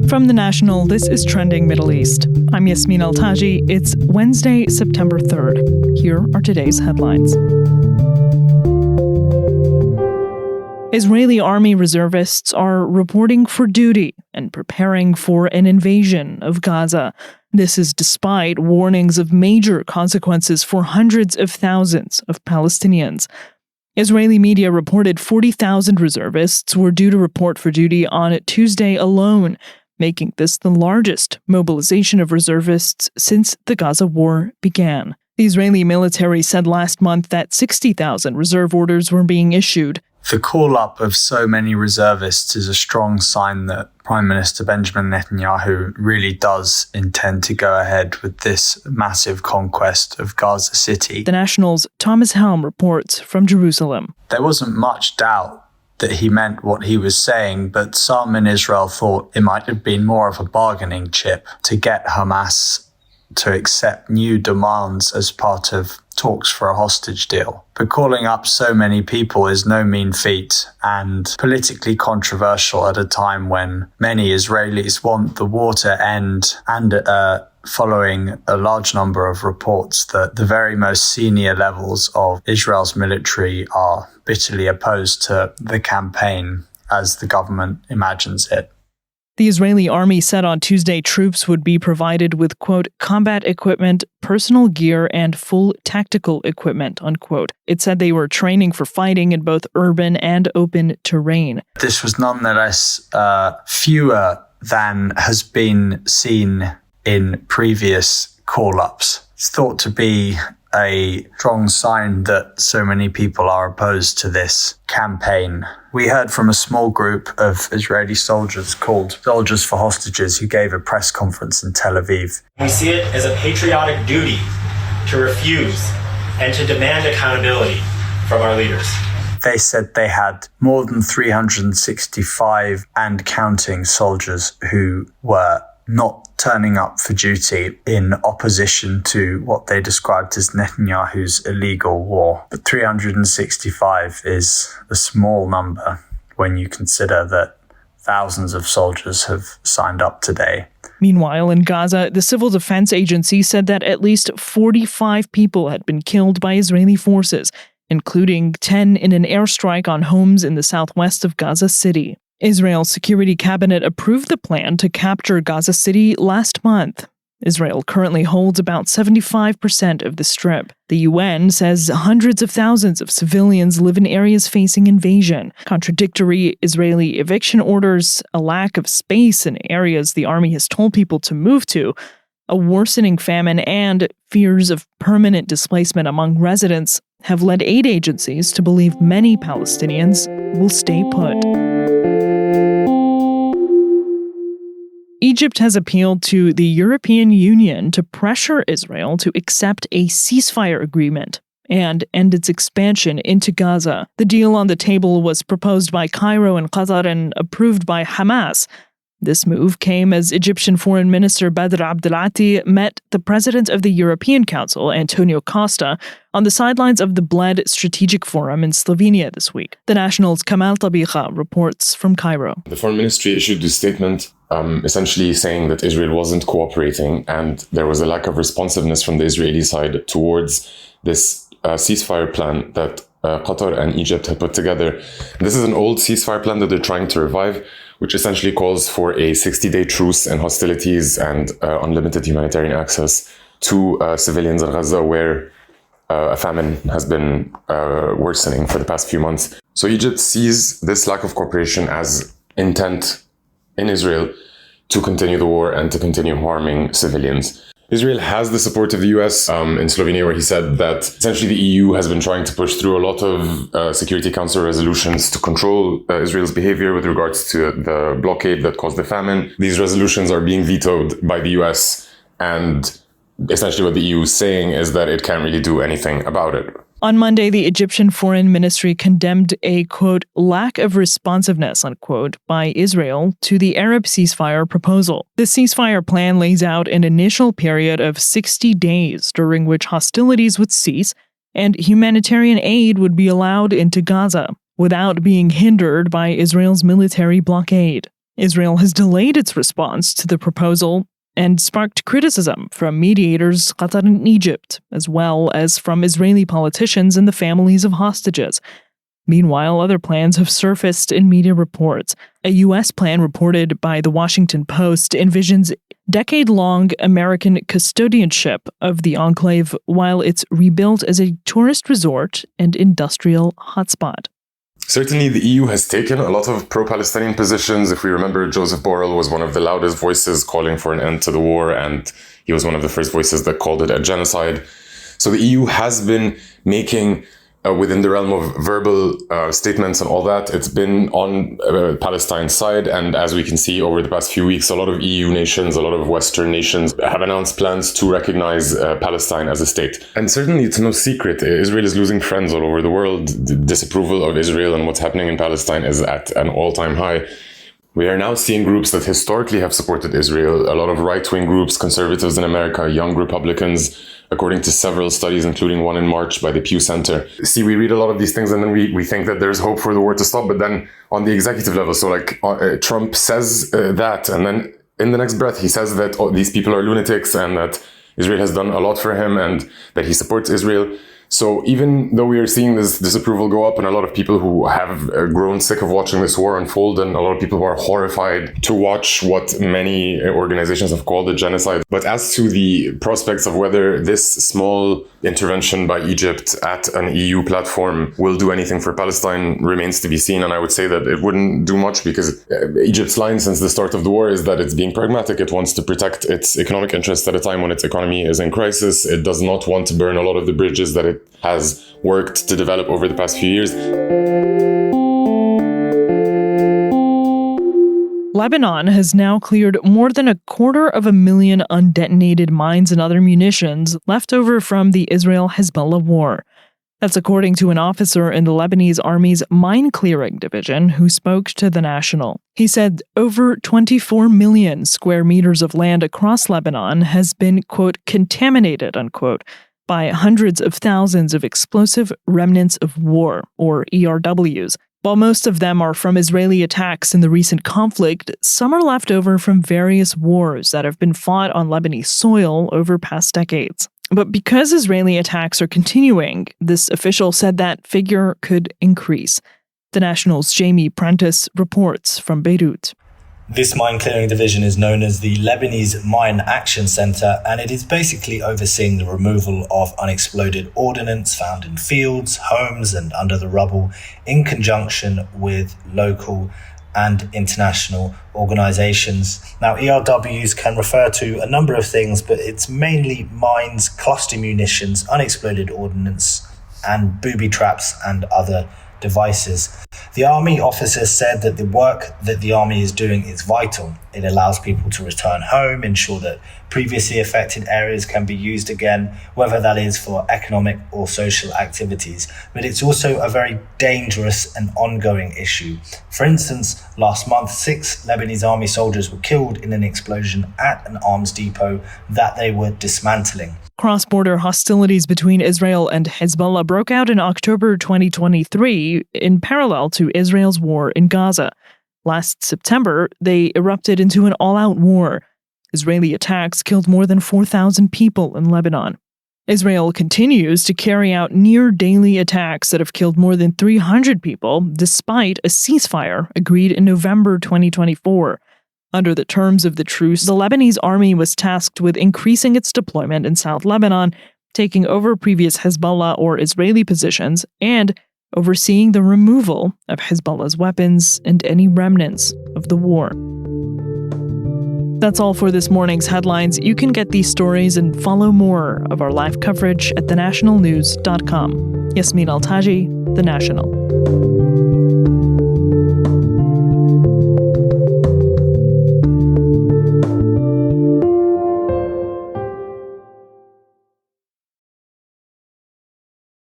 From The National, this is Trending Middle East. I'm Yasmin Al-Taji. It's Wednesday, September 3rd. Here are today's headlines. Israeli army reservists are reporting for duty and preparing for an invasion of Gaza. This is despite warnings of major consequences for hundreds of thousands of Palestinians. Israeli media reported 40,000 reservists were due to report for duty on Tuesday alone, making this the largest mobilization of reservists since the Gaza war began. The Israeli military said last month that 60,000 reserve orders were being issued. The call-up of so many reservists is a strong sign that Prime Minister Benjamin Netanyahu really does intend to go ahead with this massive conquest of Gaza City. The National's Thomas Helm reports from Jerusalem. There wasn't much doubt that he meant what he was saying, but some in Israel thought it might have been more of a bargaining chip to get Hamas to accept new demands as part of talks for a hostage deal. But calling up so many people is no mean feat and politically controversial at a time when many Israelis want the war to end and following a large number of reports that the very most senior levels of Israel's military are bitterly opposed to the campaign as the government imagines it. The Israeli army said on Tuesday troops would be provided with, quote, combat equipment, personal gear, and full tactical equipment, unquote. It said they were training for fighting in both urban and open terrain. This was nonetheless fewer than has been seen in previous call-ups. It's thought to be a strong sign that so many people are opposed to this campaign. We heard from a small group of Israeli soldiers called Soldiers for Hostages who gave a press conference in Tel Aviv. We see it as a patriotic duty to refuse and to demand accountability from our leaders. They said they had more than 365 and counting soldiers who were not turning up for duty in opposition to what they described as Netanyahu's illegal war. But 365 is a small number when you consider that thousands of soldiers have signed up today. Meanwhile, in Gaza, the Civil Defense Agency said that at least 45 people had been killed by Israeli forces, including 10 in an airstrike on homes in the southwest of Gaza City. Israel's security cabinet approved the plan to capture Gaza City last month. Israel currently holds about 75% of the strip. The UN says hundreds of thousands of civilians live in areas facing invasion. Contradictory Israeli eviction orders, a lack of space in areas the army has told people to move to, a worsening famine, and fears of permanent displacement among residents have led aid agencies to believe many Palestinians will stay put. Egypt has appealed to the European Union to pressure Israel to accept a ceasefire agreement and end its expansion into Gaza. The deal on the table was proposed by Cairo and Qatar and approved by Hamas. This move came as Egyptian Foreign Minister Badr Abdelati met the President of the European Council, Antonio Costa, on the sidelines of the Bled Strategic Forum in Slovenia this week. The National's Kamal Tabikha reports from Cairo. The Foreign Ministry issued a statement essentially saying that Israel wasn't cooperating and there was a lack of responsiveness from the Israeli side towards this ceasefire plan that Qatar and Egypt had put together. This is an old ceasefire plan that they're trying to revive, which essentially calls for a 60-day truce and hostilities and unlimited humanitarian access to civilians in Gaza, where a famine has been worsening for the past few months. So Egypt sees this lack of cooperation as intent in Israel to continue the war and to continue harming civilians. Israel has the support of the US in Slovenia, where he said that essentially the EU has been trying to push through a lot of Security Council resolutions to control Israel's behavior with regards to the blockade that caused the famine. These resolutions are being vetoed by the US, and essentially what the EU is saying is that it can't really do anything about it. On Monday, the Egyptian Foreign Ministry condemned a, quote, lack of responsiveness, unquote, by Israel to the Arab ceasefire proposal. The ceasefire plan lays out an initial period of 60 days during which hostilities would cease and humanitarian aid would be allowed into Gaza without being hindered by Israel's military blockade. Israel has delayed its response to the proposal and sparked criticism from mediators Qatar and Egypt, as well as from Israeli politicians and the families of hostages. Meanwhile, other plans have surfaced in media reports. A U.S. plan reported by the Washington Post envisions decade-long American custodianship of the enclave while it's rebuilt as a tourist resort and industrial hotspot. Certainly, the EU has taken a lot of pro-Palestinian positions. If we remember, Joseph Borrell was one of the loudest voices calling for an end to the war, and he was one of the first voices that called it a genocide. So the EU has been making, within the realm of verbal statements and all that, it's been on Palestine's side. And as we can see over the past few weeks, a lot of EU nations, a lot of Western nations have announced plans to recognize Palestine as a state. And certainly it's no secret, Israel is losing friends all over the world. The disapproval of Israel and what's happening in Palestine is at an all-time high. We are now seeing groups that historically have supported Israel, a lot of right-wing groups, conservatives in America, young Republicans, according to several studies, including one in March by the Pew Center. See, we read a lot of these things and then we think that there's hope for the war to stop, but then on the executive level, so like Trump says that, and then in the next breath, he says that these people are lunatics and that Israel has done a lot for him and that he supports Israel. So even though we are seeing this disapproval go up and a lot of people who have grown sick of watching this war unfold and a lot of people who are horrified to watch what many organizations have called a genocide. But as to the prospects of whether this small intervention by Egypt at an EU platform will do anything for Palestine remains to be seen. And I would say that it wouldn't do much because Egypt's line since the start of the war is that it's being pragmatic. It wants to protect its economic interests at a time when its economy is in crisis. It does not want to burn a lot of the bridges that it has worked to develop over the past few years. Lebanon has now cleared more than 250,000 undetonated mines and other munitions left over from the Israel-Hezbollah war. That's according to an officer in the Lebanese Army's mine clearing division who spoke to The National. He said over 24 million square meters of land across Lebanon has been, quote, contaminated, unquote, by hundreds of thousands of explosive remnants of war, or ERWs. While most of them are from Israeli attacks in the recent conflict, some are left over from various wars that have been fought on Lebanese soil over past decades. But because Israeli attacks are continuing, this official said that figure could increase. The National's Jamie Prentis reports from Beirut. This mine clearing division is known as the Lebanese Mine Action Center, and it is basically overseeing the removal of unexploded ordnance found in fields, homes, and under the rubble in conjunction with local and international organizations. Now, ERWs can refer to a number of things, but it's mainly mines, cluster munitions, unexploded ordnance, and booby traps and other devices. The army officer said that the work that the army is doing is vital. It allows people to return home, ensure that previously affected areas can be used again, whether that is for economic or social activities. But it's also a very dangerous and ongoing issue. For instance, last month, 6 Lebanese army soldiers were killed in an explosion at an arms depot that they were dismantling. Cross-border hostilities between Israel and Hezbollah broke out in October 2023 in parallel to Israel's war in Gaza. Last September, they erupted into an all-out war. Israeli attacks killed more than 4,000 people in Lebanon. Israel continues to carry out near-daily attacks that have killed more than 300 people, despite a ceasefire agreed in November 2024. Under the terms of the truce, the Lebanese army was tasked with increasing its deployment in South Lebanon, taking over previous Hezbollah or Israeli positions, and overseeing the removal of Hezbollah's weapons and any remnants of the war. That's all for this morning's headlines. You can get these stories and follow more of our live coverage at thenationalnews.com. Yasmin Al-Taji, The National.